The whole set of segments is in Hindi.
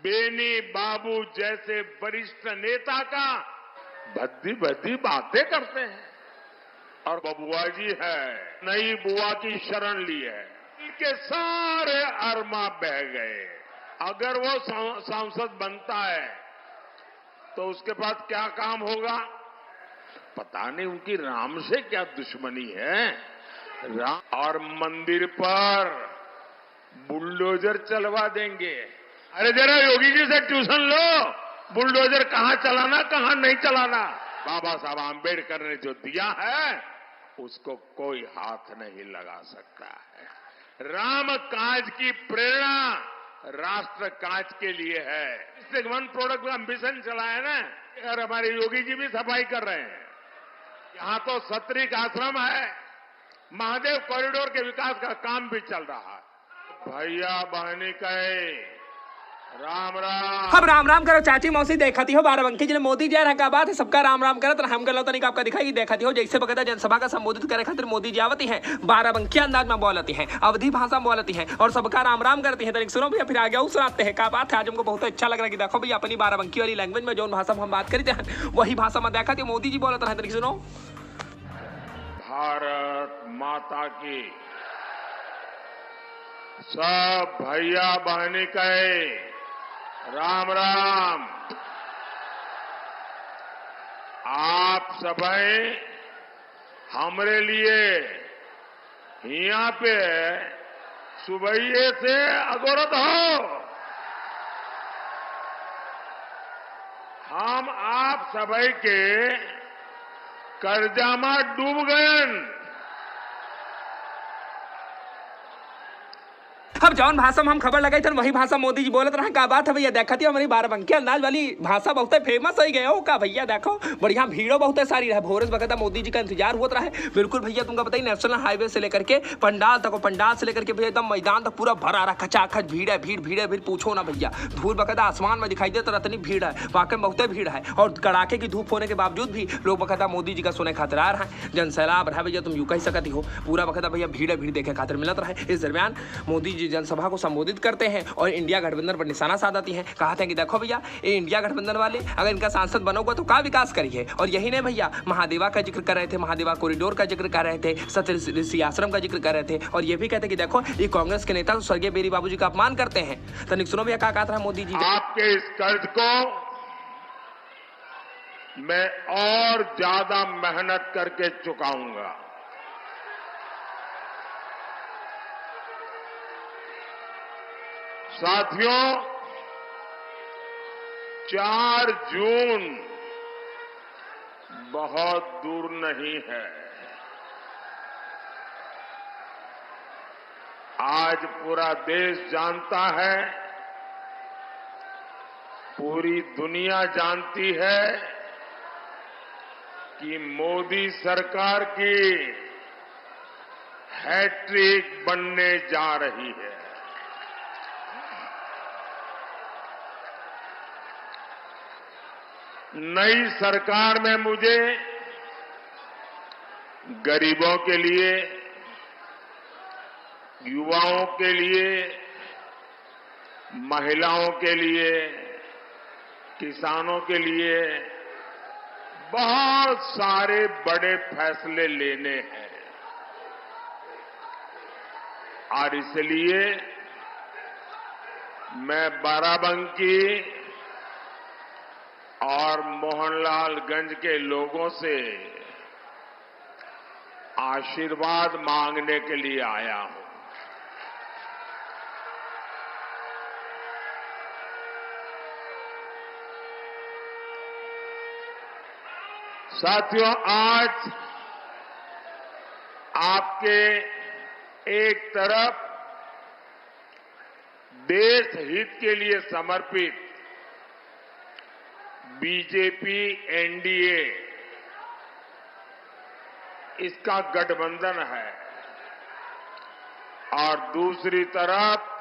बेनी बाबू जैसे वरिष्ठ नेता का भद्दी भद्दी बातें करते हैं। और बबुआ जी है, नई बुआ की शरण ली है, इनके सारे अरमा बह गए। अगर वो सांसद बनता है तो उसके बाद क्या काम होगा पता नहीं। उनकी राम से क्या दुश्मनी है। राम और मंदिर पर बुलडोजर चलवा देंगे। अरे जरा योगी जी से ट्यूशन लो, बुलडोजर कहां चलाना कहां नहीं चलाना। बाबा साहब आंबेडकर ने जो दिया है उसको कोई हाथ नहीं लगा सकता है। राम काज की प्रेरणा राष्ट्र काज के लिए है। इससे वन प्रोडक्ट एम्बिशन चला है ना, और हमारे योगी जी भी सफाई कर रहे हैं। यहां तो सत्रिक आश्रम है, महादेव कॉरिडोर के विकास का काम भी चल रहा है। भैया बहनी कहे राम राम। अब राम राम करो चाची मौसी देखती हो बाराबंकी जिले मोदी जय का बात है सबका राम राम करत हम कर लो तनिक आपका दिखाई देखती हो। जैसे बगैर जनसभा का संबोधित करे खातिर मोदी जी आवती हैं, बाराबंकी अंदाज में बोलती हैं, अवधि भाषा में बोलती हैं और सबका राम राम करती हैं। तनिक सुनो भैया फिर आगे और सुनाते हैं क्या बात है। आज हमको बहुत अच्छा लग रहा है कि देखो भैया अपनी बाराबंकी वाली लैंग्वेज में जो भाषा में हम बात करते हैं वही भाषा में देखा मोदी जी बोलते हैं। तनिक सुनो। भारत माता की सब भैया बहनी कहे राम राम। आप सभी हमरे लिए यहाँ पे सुबह से अगोरत हो। हम आप सभी के कर्जा में डूब गए। अब जौन भाषा में हम खबर लगाई थे वही भाषा मोदी जी बोलत रहे। क्या बात है भैया देखती हो हमारी बाराबंकी अंदाज वाली भाषा बहुत फेमस हो गए हो का भैया। देखो बढ़िया भीड़ो बहुत सारी रहे। भोरस बगैर मोदी जी का इंतजार होता रहे। बिल्कुल भैया तुमको बताइए नेशनल हाईवे से लेकर के पंडाल तक, पंडाल से लेकर के भैया एकदम मैदान तक पूरा भरा रहा, खचाखच भीड़ है, भीड़ पूछो ना भैया। धूल बकायदा आसमान में दिखाई देता इतनी भीड़ है, वाकई में बहुत भीड़ है। और कड़ाके की धूप होने के बावजूद भी लोग बकायदा मोदी जी का सुने खातिर आ रहा है। जनसैलाब रहा भैया, तुम यूं कह सकती हो। पूरा बकायदा भैया भीड़ देखे खातिर मिलत रहे। इस दरमियान मोदी जी जनसभा को संबोधित करते हैं और इंडिया गठबंधन पर निशाना साधती हैं। कहते हैं कि देखो भैया ये इंडिया गठबंधन वाले अगर इनका सांसद बनोगे तो क्या विकास करिए। और यही नहीं भैया महादेवा का जिक्र कर रहे थे, महादेवा कॉरिडोर का जिक्र कर रहे थे, सतृषि आश्रम का जिक्र कर रहे थे। और ये भी कहते हैं कि देखो ये कांग्रेस के नेता तो स्वर्गीय बेरी बाबू जी का अपमान करते हैं। तो सुनो भैया क्या कहता है मोदी जी। आपके इस कर्ज को मैं और ज्यादा मेहनत करके चुकाऊंगा। साथियों 4 जून बहुत दूर नहीं है। आज पूरा देश जानता है, पूरी दुनिया जानती है कि मोदी सरकार की हैट्रिक बनने जा रही है। नई सरकार में मुझे गरीबों के लिए, युवाओं के लिए, महिलाओं के लिए, किसानों के लिए बहुत सारे बड़े फैसले लेने हैं। और इसलिए मैं बाराबंकी और मोहनलालगंज के लोगों से आशीर्वाद मांगने के लिए आया हूं। साथियों आज आपके एक तरफ देश हित के लिए समर्पित बीजेपी एनडीए इसका गठबंधन है और दूसरी तरफ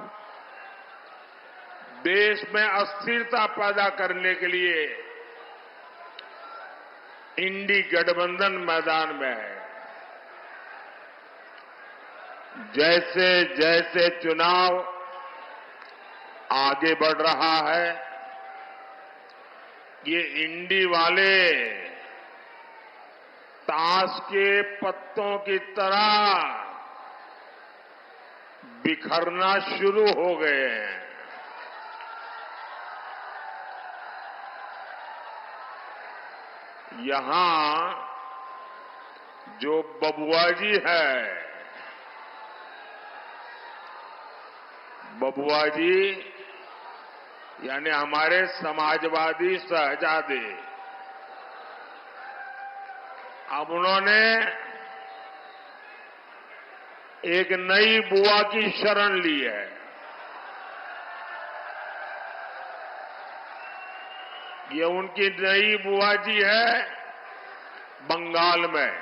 देश में अस्थिरता पैदा करने के लिए इंडी गठबंधन मैदान में है। जैसे जैसे चुनाव आगे बढ़ रहा है। ये इंडी वाले ताश के पत्तों की तरह बिखरना शुरू हो गए हैं। यहां जो बबुआजी है, बबुआजी यानी हमारे समाजवादी शहजादे, अब उन्होंने एक नई बुआ की शरण ली है। ये उनकी नई बुआ जी है बंगाल में।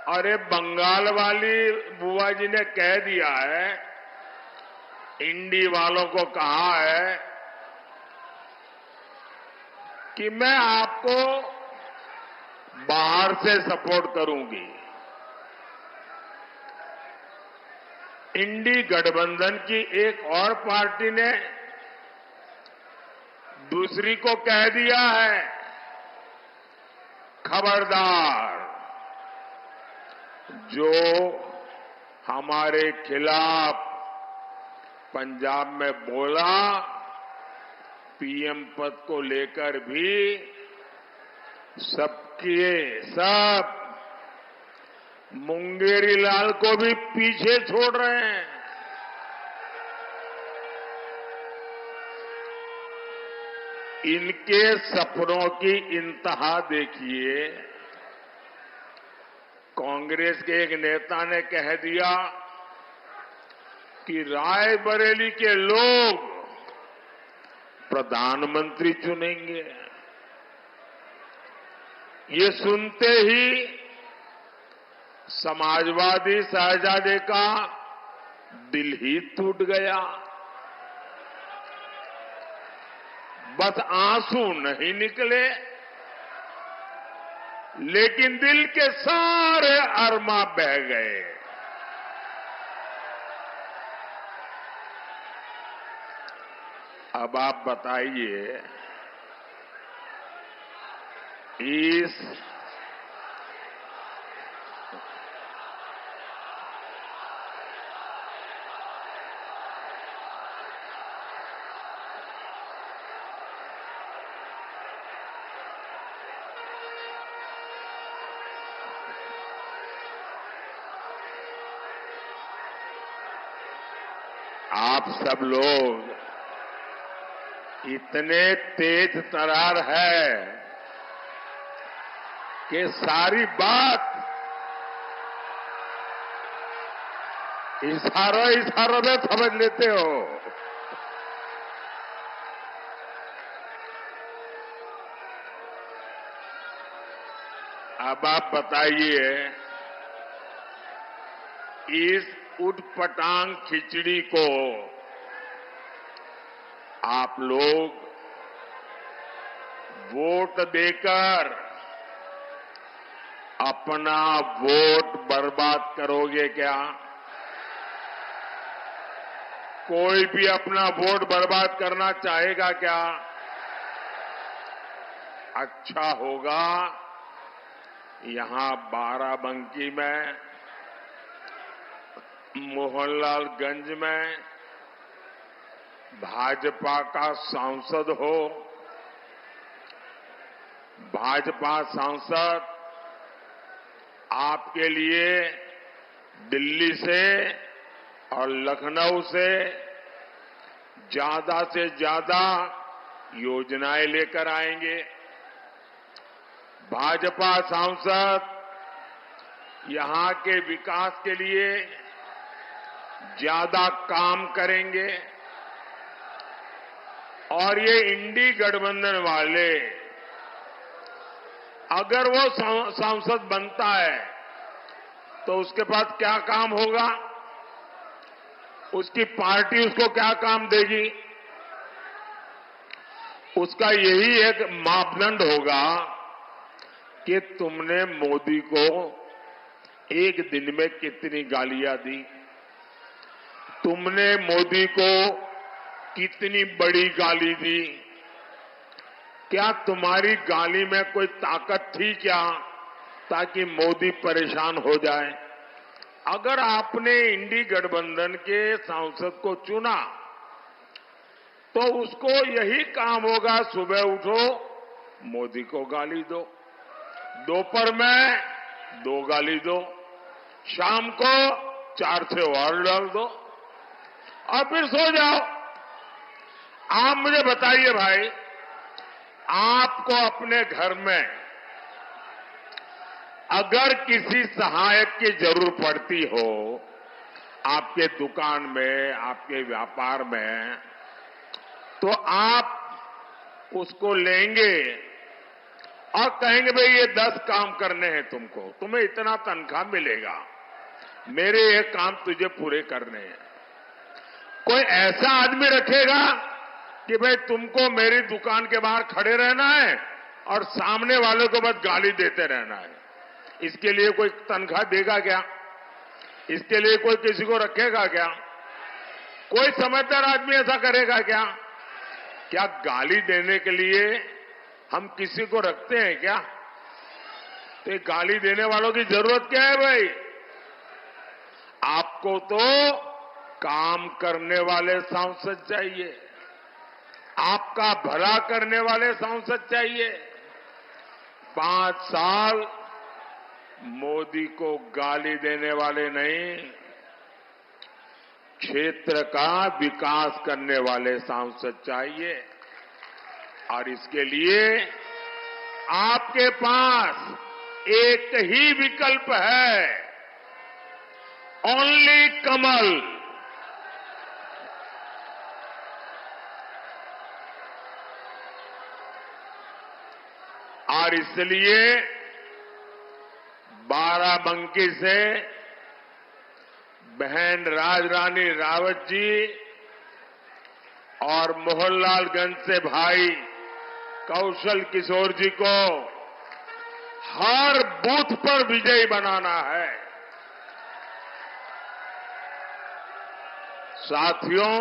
और ये बंगाल वाली बुआ जी ने कह दिया है, इंडी वालों को कहा है कि मैं आपको बाहर से सपोर्ट करूंगी। इंडी गठबंधन की एक और पार्टी ने दूसरी को कह दिया है, खबरदार, जो हमारे खिलाफ पंजाब में बोला, पीएम पद को लेकर भी सबके सब मुंगेरी लाल को भी पीछे छोड़ रहे हैं। इनके सपनों की इंतहा देखिए। कांग्रेस के एक नेता ने कह दिया कि रायबरेली के लोग प्रधानमंत्री चुनेंगे। ये सुनते ही समाजवादी शहजादे का दिल ही टूट गया। बस आंसू नहीं निकले, लेकिन दिल के सारे अरमा बह गए। अब आप बताइए, इस आप सब लोग इतने तेज तरार है कि सारी बात इशारों में समझ लेते हो। अब आप बताइए, इस उटपटांग खिचड़ी को आप लोग वोट देकर अपना वोट बर्बाद करोगे क्या? कोई भी अपना वोट बर्बाद करना चाहेगा क्या? अच्छा होगा यहां बाराबंकी में, मोहनलालगंज में भाजपा का सांसद हो। भाजपा सांसद आपके लिए दिल्ली से और लखनऊ से ज्यादा योजनाएं लेकर आएंगे। भाजपा सांसद यहां के विकास के लिए ज्यादा काम करेंगे। और ये इंडी गठबंधन वाले, अगर वो सांसद बनता है तो उसके पास क्या काम होगा? उसकी पार्टी उसको क्या काम देगी? उसका यही एक मापदंड होगा कि तुमने मोदी को एक दिन में कितनी गालियां दी, तुमने मोदी को कितनी बड़ी गाली दी? क्या तुम्हारी गाली में कोई ताकत थी क्या ताकि मोदी परेशान हो जाए? अगर आपने इंडी गठबंधन के सांसद को चुना तो उसको यही काम होगा, सुबह उठो मोदी को गाली दो, दोपहर में 2 गाली दो, शाम को 4 से और डाल दो और फिर सो जाओ। आप मुझे बताइए भाई, आपको अपने घर में अगर किसी सहायक की जरूरत पड़ती हो, आपके दुकान में, आपके व्यापार में, तो आप उसको लेंगे और कहेंगे भाई ये 10 काम करने हैं तुमको, तुम्हें इतना तनख्वाह मिलेगा, मेरे ये काम तुझे पूरे करने हैं। कोई ऐसा आदमी रखेगा कि भाई तुमको मेरी दुकान के बाहर खड़े रहना है और सामने वाले को बस गाली देते रहना है? इसके लिए कोई तनख्वाह देगा क्या? इसके लिए कोई किसी को रखेगा क्या? कोई समझदार आदमी ऐसा करेगा क्या? क्या गाली देने के लिए हम किसी को रखते हैं क्या? तो गाली देने वालों की जरूरत क्या है भाई? आपको तो काम करने वाले सांसद चाहिए, आपका भला करने वाले सांसद चाहिए। 5 साल मोदी को गाली देने वाले नहीं, क्षेत्र का विकास करने वाले सांसद चाहिए। और इसके लिए आपके पास एक ही विकल्प है, ओनली कमल। और इसलिए बाराबंकी से बहन राजरानी रावत जी और मोहनलालगंज से भाई कौशल किशोर जी को हर बूथ पर विजयी बनाना है। साथियों,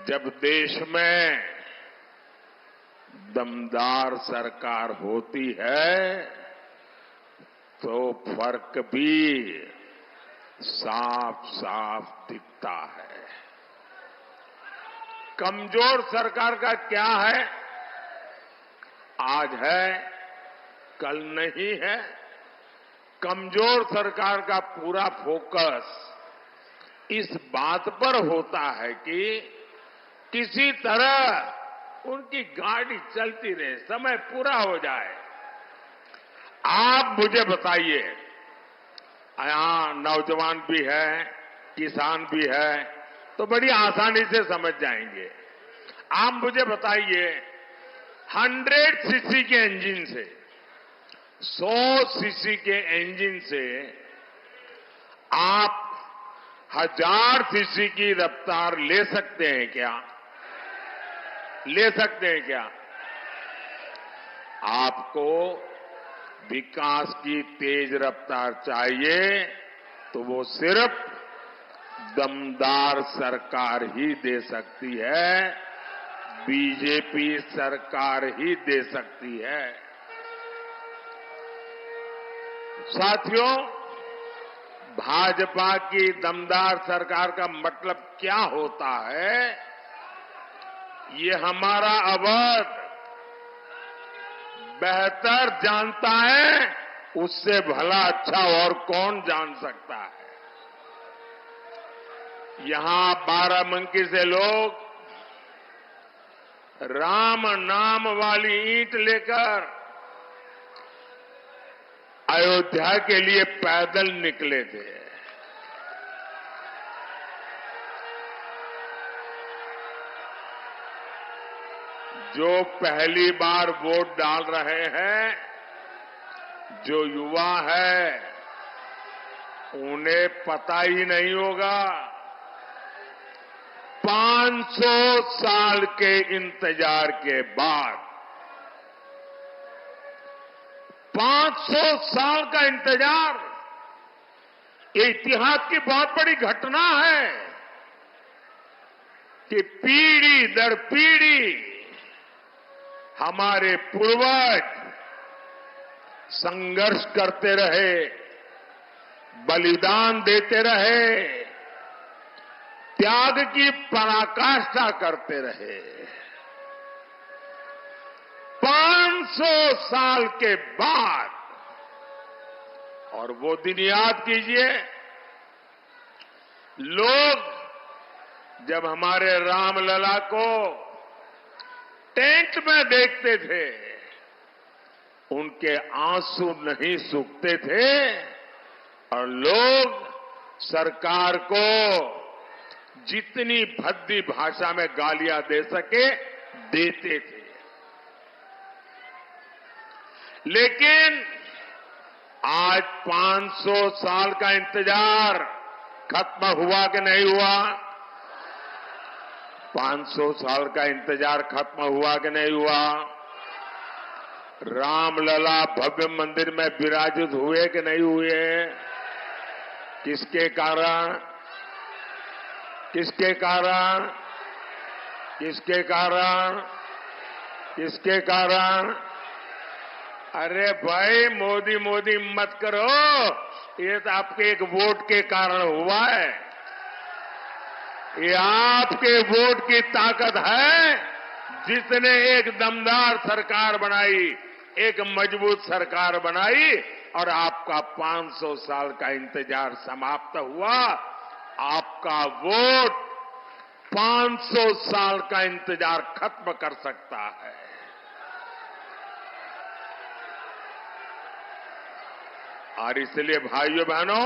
जब देश में दमदार सरकार होती है तो फर्क भी साफ साफ दिखता है। कमजोर सरकार का क्या है? आज है, कल नहीं है। कमजोर सरकार का पूरा फोकस इस बात पर होता है कि किसी तरह उनकी गाड़ी चलती रहे, समय पूरा हो जाए। आप मुझे बताइए, यहां नौजवान भी है, किसान भी है, तो बड़ी आसानी से समझ जाएंगे। आप मुझे बताइए, 100 सीसी के इंजन से, 100 सीसी के इंजन से आप 1000 सीसी की रफ्तार ले सकते हैं क्या? ले सकते हैं क्या? आपको विकास की तेज रफ्तार चाहिए तो वो सिर्फ दमदार सरकार ही दे सकती है, बीजेपी सरकार ही दे सकती है। साथियों, भाजपा की दमदार सरकार का मतलब क्या होता है, ये हमारा अवध बेहतर जानता है, उससे भला अच्छा और कौन जान सकता है। यहां बाराबंकी से लोग राम नाम वाली ईंट लेकर अयोध्या के लिए पैदल निकले थे। जो पहली बार वोट डाल रहे हैं, जो युवा है, उन्हें पता ही नहीं होगा 500 साल के इंतजार के बाद, 500 साल का इंतजार ये इतिहास की बहुत बड़ी घटना है कि पीढ़ी दर पीढ़ी हमारे पूर्वज संघर्ष करते रहे, बलिदान देते रहे, त्याग की पराकाष्ठा करते रहे। 500 साल के बाद, और वो दिन याद कीजिए, लोग जब हमारे रामलला को टेंट में देखते थे, उनके आंसू नहीं सूखते थे और लोग सरकार को जितनी भद्दी भाषा में गालियां दे सके देते थे। लेकिन आज 500 साल का इंतजार खत्म हुआ कि नहीं हुआ? 500 साल का इंतजार खत्म हुआ कि नहीं हुआ? रामलला भव्य मंदिर में विराजित हुए कि नहीं हुए? किसके कारण? किसके कारण? किसके कारण? किसके कारण? अरे भाई, मोदी मोदी मत करो, ये तो आपके एक वोट के कारण हुआ है। ये आपके वोट की ताकत है जिसने एक दमदार सरकार बनाई, एक मजबूत सरकार बनाई और आपका 500 साल का इंतजार समाप्त हुआ। आपका वोट 500 साल का इंतजार खत्म कर सकता है। और इसलिए भाइयों बहनों,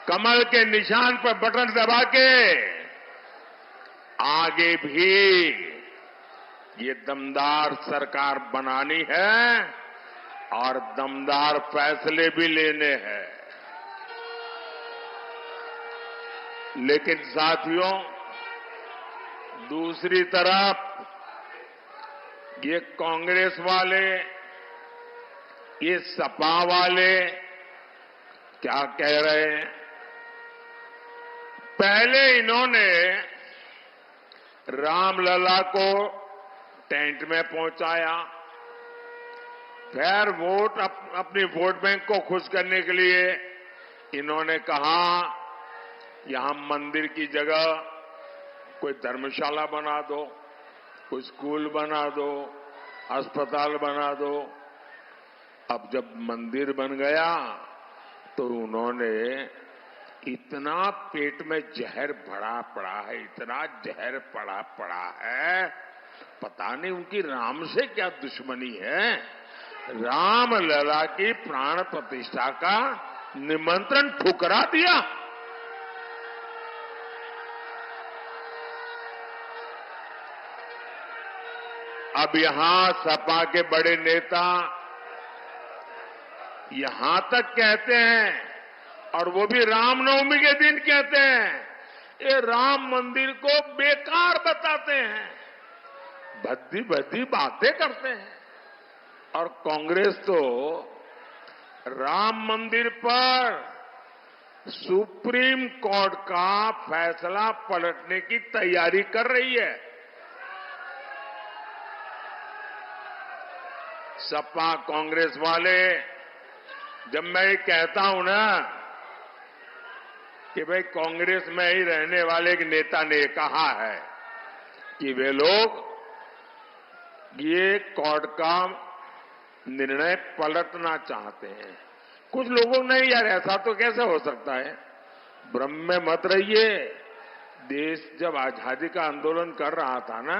कमल के निशान पर बटन दबा के आगे भी ये दमदार सरकार बनानी है और दमदार फैसले भी लेने हैं। लेकिन साथियों, दूसरी तरफ ये कांग्रेस वाले, ये सपा वाले क्या कह रहे हैं? पहले इन्होंने रामलला को टेंट में पहुंचाया, फिर अपनी वोट बैंक को खुश करने के लिए इन्होंने कहा यहां मंदिर की जगह कोई धर्मशाला बना दो, कोई स्कूल बना दो, अस्पताल बना दो। अब जब मंदिर बन गया तो उन्होंने इतना पेट में जहर भरा पड़ा है, इतना जहर पड़ा है, पता नहीं उनकी राम से क्या दुश्मनी है। रामलला की प्राण प्रतिष्ठा का निमंत्रण ठुकरा दिया। अब यहां सपा के बड़े नेता यहां तक कहते हैं, और वो भी रामनवमी के दिन कहते हैं, ये राम मंदिर को बेकार बताते हैं, भद्दी भद्दी बातें करते हैं। और कांग्रेस तो राम मंदिर पर सुप्रीम कोर्ट का फैसला पलटने की तैयारी कर रही है। सपा कांग्रेस वाले, जब मैं ये कहता हूं ना कि भाई कांग्रेस में ही रहने वाले एक नेता ने कहा है कि वे लोग ये कोर्ट का निर्णय पलटना चाहते हैं। कुछ लोगों ने, यार ऐसा तो कैसे हो सकता है, भ्रम में मत रहिए। देश जब आजादी का आंदोलन कर रहा था ना,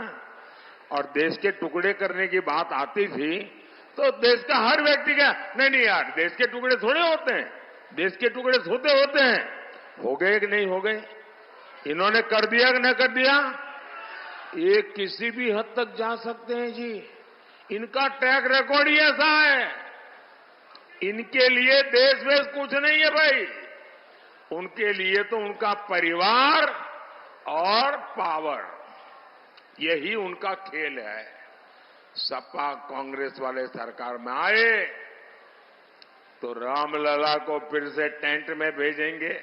और देश के टुकड़े करने की बात आती थी, तो देश का हर व्यक्ति क्या, नहीं यार देश के टुकड़े थोड़े होते हैं, देश के टुकड़े होते हैं। हो गए कि नहीं हो गए? इन्होंने कर दिया कि न कर दिया? ये किसी भी हद तक जा सकते हैं जी, इनका ट्रैक रिकॉर्ड ही ऐसा है। इनके लिए देश वेश कुछ नहीं है भाई, उनके लिए तो उनका परिवार और पावर, यही उनका खेल है। सपा कांग्रेस वाले सरकार में आए तो रामलला को फिर से टेंट में भेजेंगे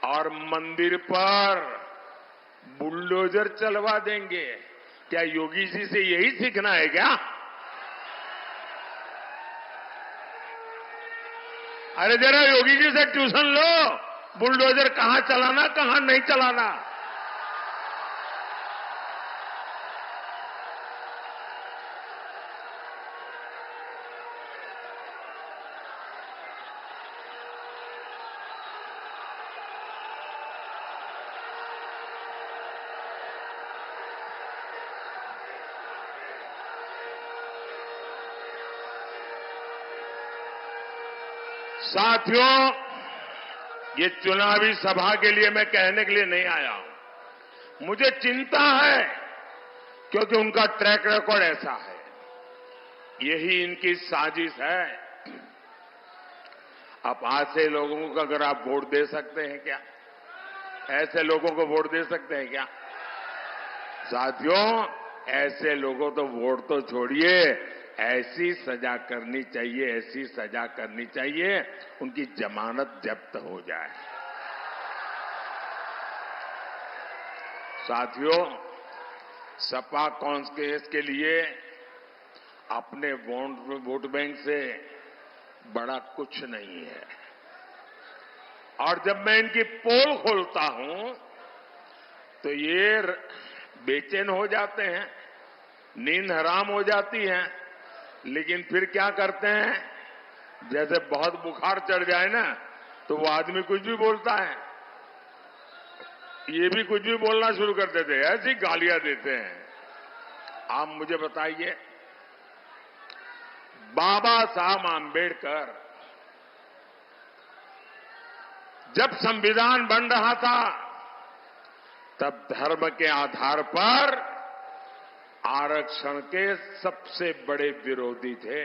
और मंदिर पर बुलडोजर चलवा देंगे। क्या योगी जी से यही सीखना है क्या? अरे जरा योगी जी से ट्यूशन लो, बुलडोजर कहां चलाना कहां नहीं चलाना। साथियों, ये चुनावी सभा के लिए मैं कहने के लिए नहीं आया हूं। मुझे चिंता है क्योंकि उनका ट्रैक रिकॉर्ड ऐसा है। यही इनकी साजिश है। अब ऐसे लोगों को अगर आप वोट दे सकते हैं क्या? ऐसे लोगों को वोट दे सकते हैं क्या? साथियों, ऐसे लोगों तो वोट तो छोड़िए, ऐसी सजा करनी चाहिए, ऐसी सजा करनी चाहिए उनकी जमानत जब्त हो जाए। साथियों, सपा कांग्रेस के लिए अपने वोट बैंक से बड़ा कुछ नहीं है। और जब मैं इनकी पोल खोलता हूं तो ये बेचैन हो जाते हैं, नींद हराम हो जाती है। लेकिन फिर क्या करते हैं, जैसे बहुत बुखार चढ़ जाए ना तो वो आदमी कुछ भी बोलता है, ये भी कुछ भी बोलना शुरू कर देते हैं, ऐसी गालियां देते हैं। आप मुझे बताइए, बाबा साहब आंबेडकर जब संविधान बन रहा था तब धर्म के आधार पर आरक्षण के सबसे बड़े विरोधी थे।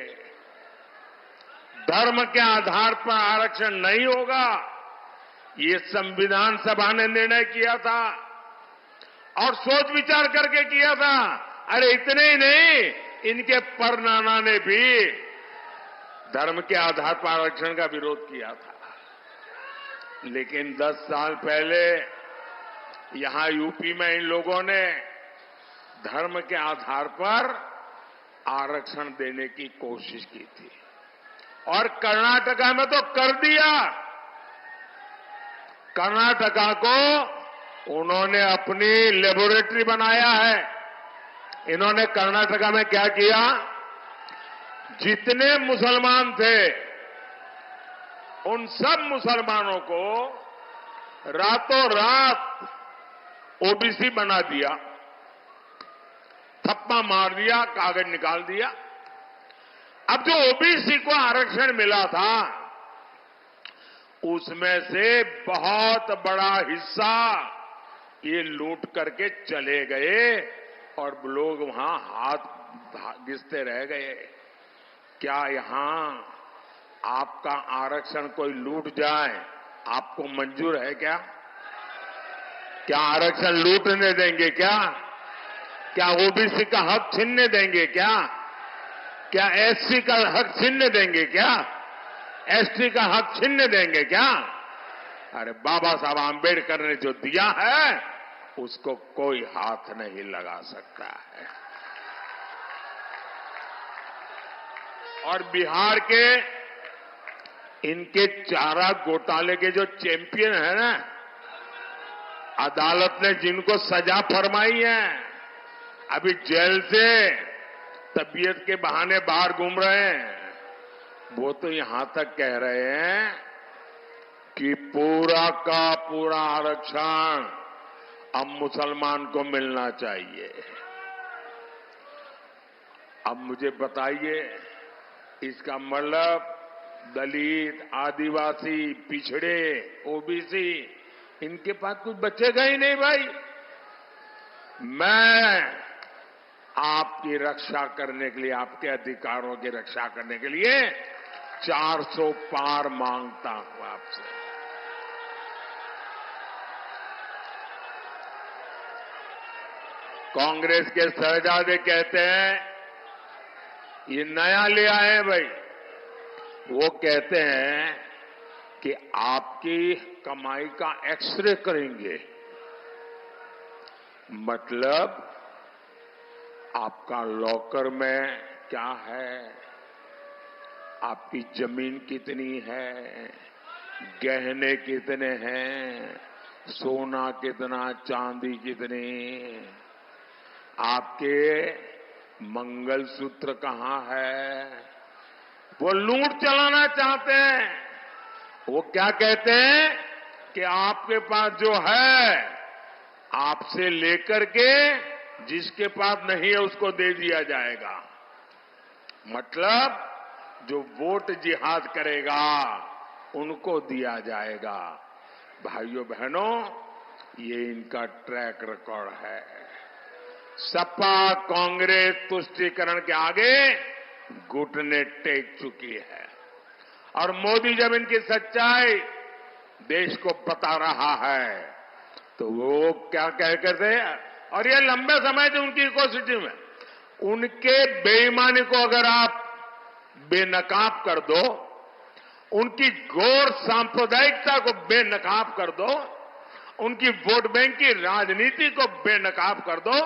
धर्म के आधार पर आरक्षण नहीं होगा, ये संविधान सभा ने निर्णय किया था और सोच विचार करके किया था। अरे इतने ही नहीं, इनके परनाना ने भी धर्म के आधार पर आरक्षण का विरोध किया था। लेकिन 10 साल पहले यहां यूपी में इन लोगों ने धर्म के आधार पर आरक्षण देने की कोशिश की थी और कर्नाटका में तो कर दिया। कर्नाटका को उन्होंने अपनी लेबोरेटरी बनाया है। इन्होंने कर्नाटका में क्या किया, जितने मुसलमान थे उन सब मुसलमानों को रातों रात ओबीसी बना दिया, थप्पा मार दिया, कागज निकाल दिया। अब जो ओबीसी को आरक्षण मिला था उसमें से बहुत बड़ा हिस्सा ये लूट करके चले गए और लोग वहां हाथ घिसते रह गए। क्या यहां आपका आरक्षण कोई लूट जाए आपको मंजूर है क्या? क्या आरक्षण लूटने देंगे क्या? क्या ओबीसी का हक छीनने देंगे क्या? क्या एससी का हक छीनने देंगे क्या? एसटी का हक छीनने देंगे क्या? अरे बाबा साहब आंबेडकर ने जो दिया है उसको कोई हाथ नहीं लगा सकता है। और बिहार के इनके चारा घोटाले के जो चैंपियन है ना, अदालत ने जिनको सजा फरमाई है, अभी जेल से तबीयत के बहाने बाहर घूम रहे हैं, वो तो यहां तक कह रहे हैं कि पूरा का पूरा आरक्षण अब मुसलमान को मिलना चाहिए। अब मुझे बताइए, इसका मतलब दलित, आदिवासी, पिछड़े, ओबीसी, इनके पास कुछ बचेगा ही नहीं भाई। मैं आपकी रक्षा करने के लिए, आपके अधिकारों की रक्षा करने के लिए 400 पार मांगता हूं आपसे। कांग्रेस के शहजादे कहते हैं, ये नया ले आए हैं भाई, वो कहते हैं कि आपकी कमाई का एक्सरे करेंगे। मतलब आपका लॉकर में क्या है, आपकी जमीन कितनी है, गहने कितने हैं, सोना कितना, चांदी कितनी, आपके मंगलसूत्र कहां है। वो लूट चलाना चाहते हैं। वो क्या कहते हैं कि आपके पास जो है आपसे लेकर के जिसके पास नहीं है उसको दे दिया जाएगा। मतलब जो वोट जिहाद करेगा उनको दिया जाएगा। भाइयों बहनों, ये इनका ट्रैक रिकॉर्ड है। सपा कांग्रेस तुष्टीकरण के आगे घुटने टेक चुकी है और मोदी जब इनकी सच्चाई देश को बता रहा है तो वो क्या कह करते हैं, और ये लंबे समय से उनकी इकोसिटी में उनके बेईमानी को अगर आप बेनकाब कर दो, उनकी घोर सांप्रदायिकता को बेनकाब कर दो, उनकी वोट बैंक की राजनीति को बेनकाब कर दो,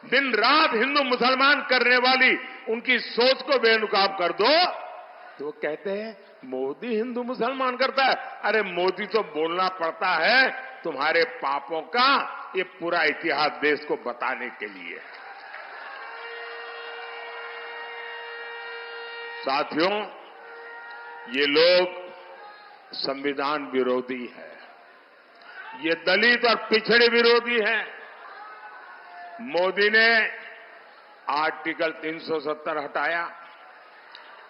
दिन रात हिंदू मुसलमान करने वाली उनकी सोच को बेनकाब कर दो, तो कहते हैं मोदी हिंदू मुसलमान करता है। अरे मोदी तो बोलना पड़ता है तुम्हारे पापों का, ये पूरा इतिहास देश को बताने के लिए। साथियों, ये लोग संविधान विरोधी है, ये दलित और पिछड़े विरोधी है। मोदी ने आर्टिकल 370 हटाया,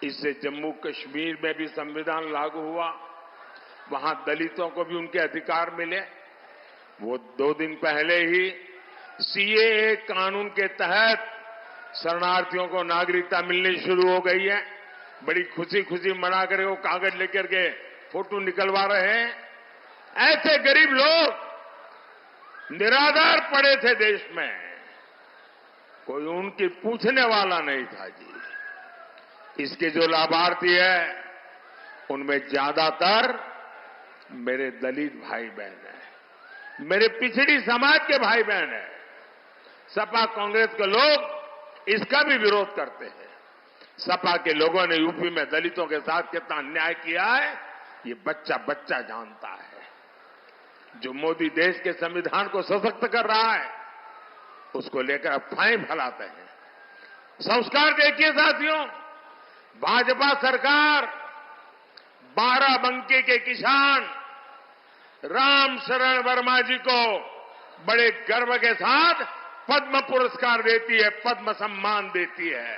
इससे जम्मू कश्मीर में भी संविधान लागू हुआ, वहां दलितों को भी उनके अधिकार मिले। वो 2 दिन पहले ही सीएए कानून के तहत शरणार्थियों को नागरिकता मिलनी शुरू हो गई है। बड़ी खुशी खुशी मना कर वो कागज लेकर के फोटो निकलवा रहे हैं। ऐसे गरीब लोग निराधार पड़े थे देश में, कोई उनकी पूछने वाला नहीं था जी। इसके जो लाभार्थी है उनमें ज्यादातर मेरे दलित भाई बहन हैं, मेरे पिछड़ी समाज के भाई बहन हैं। सपा कांग्रेस के लोग इसका भी विरोध करते हैं। सपा के लोगों ने यूपी में दलितों के साथ कितना अन्याय किया है ये बच्चा बच्चा जानता है। जो मोदी देश के संविधान को सशक्त कर रहा है उसको लेकर अफवाहें फैलाते हैं। संस्कार देखिए साथियों, भाजपा सरकार बाराबंकी के किसान राम शरण वर्मा जी को बड़े गर्व के साथ पद्म पुरस्कार देती है, पद्म सम्मान देती है।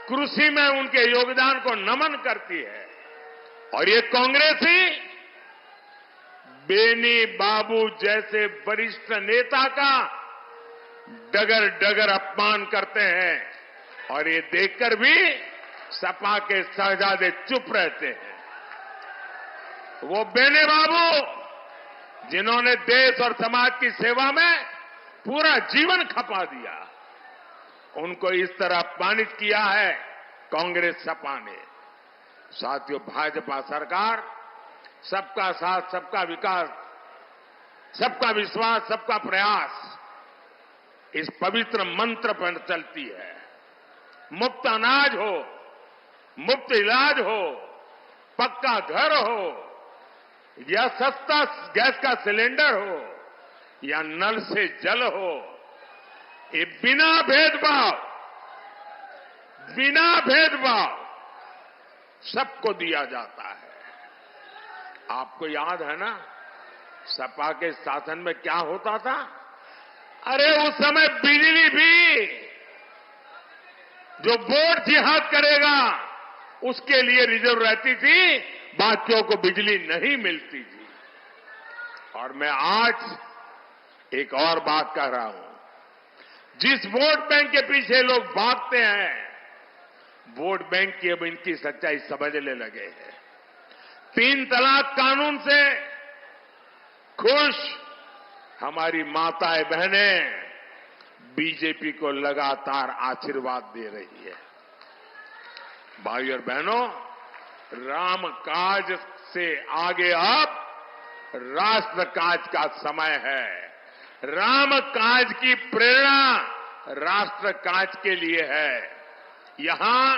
कृषि में उनके योगदान को नमन करती है। और ये कांग्रेस ही बेनी बाबू जैसे वरिष्ठ नेता का डगर डगर अपमान करते हैं और ये देखकर भी सपा के शहजादे चुप रहते हैं। वो बेनी बाबू जिन्होंने देश और समाज की सेवा में पूरा जीवन खपा दिया, उनको इस तरह अपमानित किया है कांग्रेस सपा ने। साथियों, भाजपा सरकार सबका साथ, सबका विकास, सबका विश्वास, सबका प्रयास, इस पवित्र मंत्र पर चलती है। मुफ्त अनाज हो, मुफ्त इलाज हो, पक्का घर हो या सस्ता गैस का सिलेंडर हो या नल से जल हो, ये बिना भेदभाव सबको दिया जाता है। आपको याद है ना सपा के शासन में क्या होता था? अरे उस समय बिजली भी जो वोट जिहाद करेगा उसके लिए रिजर्व रहती थी, बाकियों को बिजली नहीं मिलती थी। और मैं आज एक और बात कह रहा हूं, जिस वोट बैंक के पीछे लोग भागते हैं, वोट बैंक की अब इनकी सच्चाई समझने लगे हैं। 3 तलाक कानून से खुश हमारी माताएं बहनें बीजेपी को लगातार आशीर्वाद दे रही है। भाई और बहनों, राम काज से आगे अब राष्ट्र काज का समय है। राम काज की प्रेरणा राष्ट्र काज के लिए है। यहां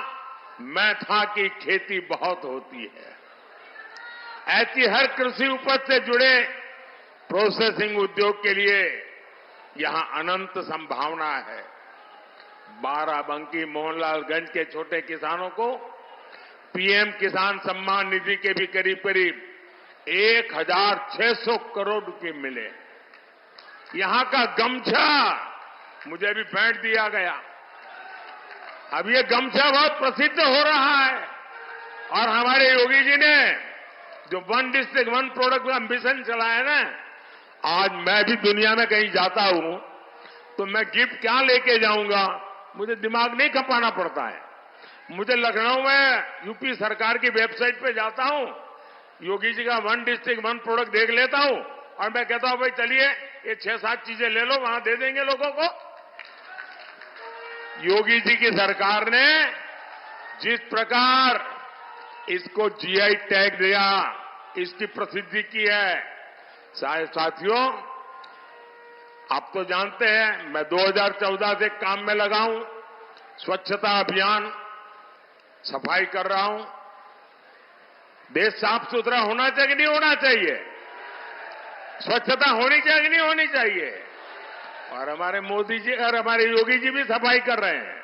मैठा की खेती बहुत होती है। ऐसी हर कृषि उपज से जुड़े प्रोसेसिंग उद्योग के लिए यहां अनंत संभावना है। बाराबंकी मोहनलालगंज के छोटे किसानों को पीएम किसान सम्मान निधि के भी करीब करीब 1,600 करोड़ रुपए मिले। यहां का गमछा मुझे भी भेंट दिया गया। अब ये गमछा बहुत प्रसिद्ध हो रहा है और हमारे योगी जी ने जो वन डिस्ट्रिक्ट वन प्रोडक्ट का मिशन चलाया है ना, आज मैं भी दुनिया में कहीं जाता हूं तो मैं गिफ्ट क्या लेके जाऊंगा, मुझे दिमाग नहीं खपाना पड़ता है। मुझे लखनऊ में यूपी सरकार की वेबसाइट पे जाता हूं, योगी जी का वन डिस्ट्रिक्ट वन प्रोडक्ट देख लेता हूं और मैं कहता हूं भाई चलिए ये 6-7 चीजें ले लो, वहां दे देंगे लोगों को। योगी जी की सरकार ने जिस प्रकार इसको जीआई टैग दिया, इसकी प्रसिद्धि की है। साथियों, आप तो जानते हैं मैं 2014 से काम में लगा हूं, स्वच्छता अभियान, सफाई कर रहा हूं। देश साफ सुथरा होना चाहिए कि नहीं होना चाहिए? स्वच्छता होनी चाहिए कि नहीं होनी चाहिए? और हमारे मोदी जी और हमारे योगी जी भी सफाई कर रहे हैं,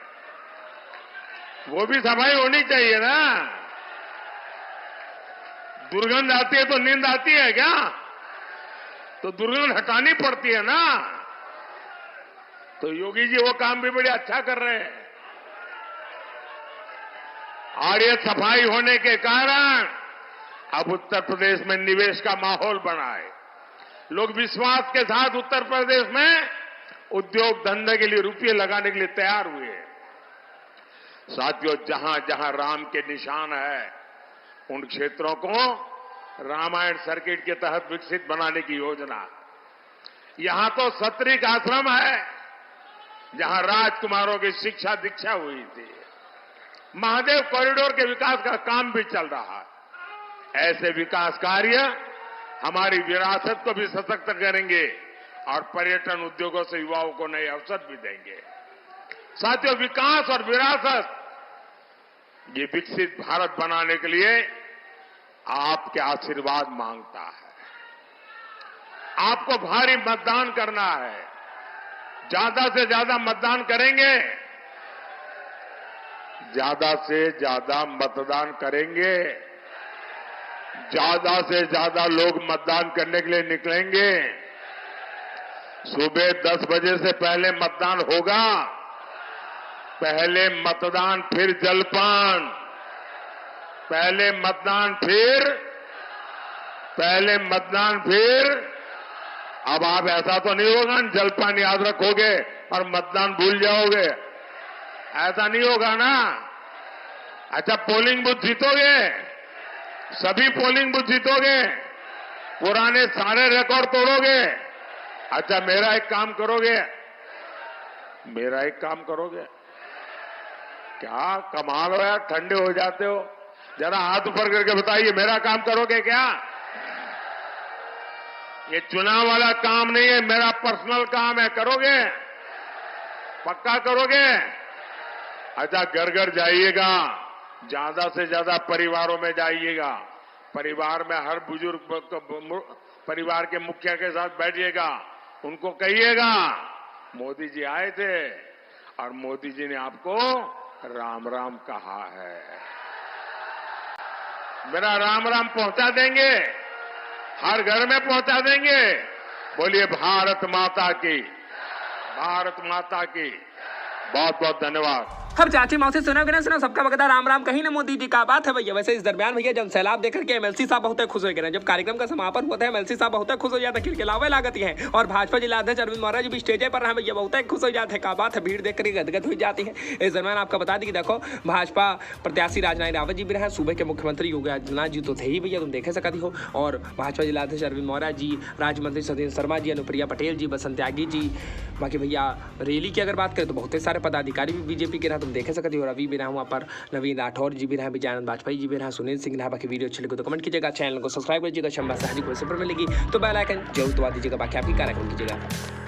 वो भी सफाई होनी चाहिए ना। दुर्गंध आती है तो नींद आती है क्या? तो दुर्गंध हटानी पड़ती है ना। तो योगी जी वो काम भी बड़े अच्छा कर रहे हैं और ये सफाई होने के कारण अब उत्तर प्रदेश में निवेश का माहौल बना है। लोग विश्वास के साथ उत्तर प्रदेश में उद्योग धंधे के लिए रुपये लगाने के लिए तैयार हुए। साथियों, जहां जहां राम के निशान है उन क्षेत्रों को रामायण सर्किट के तहत विकसित बनाने की योजना। यहां तो सत्रिक आश्रम है जहां राजकुमारों की शिक्षा दीक्षा हुई थी। महादेव कॉरिडोर के विकास का काम भी चल रहा है। ऐसे विकास कार्य हमारी विरासत को भी सशक्त करेंगे और पर्यटन उद्योगों से युवाओं को नए अवसर भी देंगे। साथियों, विकास और विरासत ये विकसित भारत बनाने के लिए आपके आशीर्वाद मांगता है। आपको भारी मतदान करना है। ज्यादा से ज्यादा मतदान करेंगे, ज्यादा से ज्यादा मतदान करेंगे, ज्यादा से ज्यादा लोग मतदान करने के लिए निकलेंगे। सुबह 10 बजे से पहले मतदान होगा। पहले मतदान फिर जलपान, पहले मतदान फिर अब आप ऐसा तो नहीं होगा जलपान याद रखोगे और मतदान भूल जाओगे, ऐसा नहीं होगा ना। अच्छा, पोलिंग बूथ जीतोगे, सभी पोलिंग बूथ जीतोगे, पुराने सारे रिकॉर्ड तोड़ोगे। अच्छा, मेरा एक काम करोगे, क्या कमाल हो यार, ठंडे हो जाते हो। जरा हाथ ऊपर करके बताइए, मेरा काम करोगे क्या? ये चुनाव वाला काम नहीं है, मेरा पर्सनल काम है। करोगे? पक्का करोगे? अच्छा, घर घर जाइएगा, ज्यादा से ज्यादा परिवारों में जाइएगा। परिवार में हर बुजुर्ग परिवार के मुखिया के साथ बैठिएगा, उनको कहिएगा मोदी जी आए थे और मोदी जी ने आपको राम राम कहा है। मेरा राम राम पहुंचा देंगे, हर घर में पहुंचा देंगे। बोलिए भारत माता की, भारत माता की। बहुत बहुत धन्यवाद। अब चाची मौसी सुना कि ना सुना, सबका बगदा राम राम कहीं ना मोदी जी का बात है भैया। वैसे इस दरमियान भैया जब सैलाब देख के एमएलसी साहब बहुत खुश हो गए। जब कार्यक्रम का समापन हुआ था एमएलसी साहब बहुत खुश हो जाते, खिलखिलावे लागत है। और भाजपा जिला अध्यक्ष अरविंद मोहरा जी भी स्टेज पर रहे भैया, बहुत खुश हो जाते हैं। का बात है, भीड़ देख कर गदगद हो जाती है। इस दरमियान आपका बता दी कि देखो भाजपा प्रत्याशी राजनारायण रावत जी भी रहे, सूबे के मुख्यमंत्री योगी आदित्यनाथ जी तो थे ही भैया, तुम देखे सकती हो। और भाजपा जिला अध्यक्ष अरविंद मोहरा जी, राज्य मंत्री सत्येंद्र शर्मा जी, अनुप्रिया पटेल जी, बसंत त्यागी जी। बाकी भैया रैली की अगर बात करें तो बहुत सारे पदाधिकारी भी बीजेपी के रहे, तुम देखे सकते हो। रवि भी रहे वहाँ पर, नवीन राठौर जी भी रहे, विजयानंद वाजपेयी जी भी रहे, सुनील सिंह रहे। बाकी वीडियो अच्छी लगी तो कमेंट कीजिएगा, चैनल को सब्सक्राइब कीजिएगा, शंबा साहजी को पर मिलेगी तो बेल आइकन जरूर दबा दीजिएगा। बाकी आपकी कार्यक्रम कीजिएगा।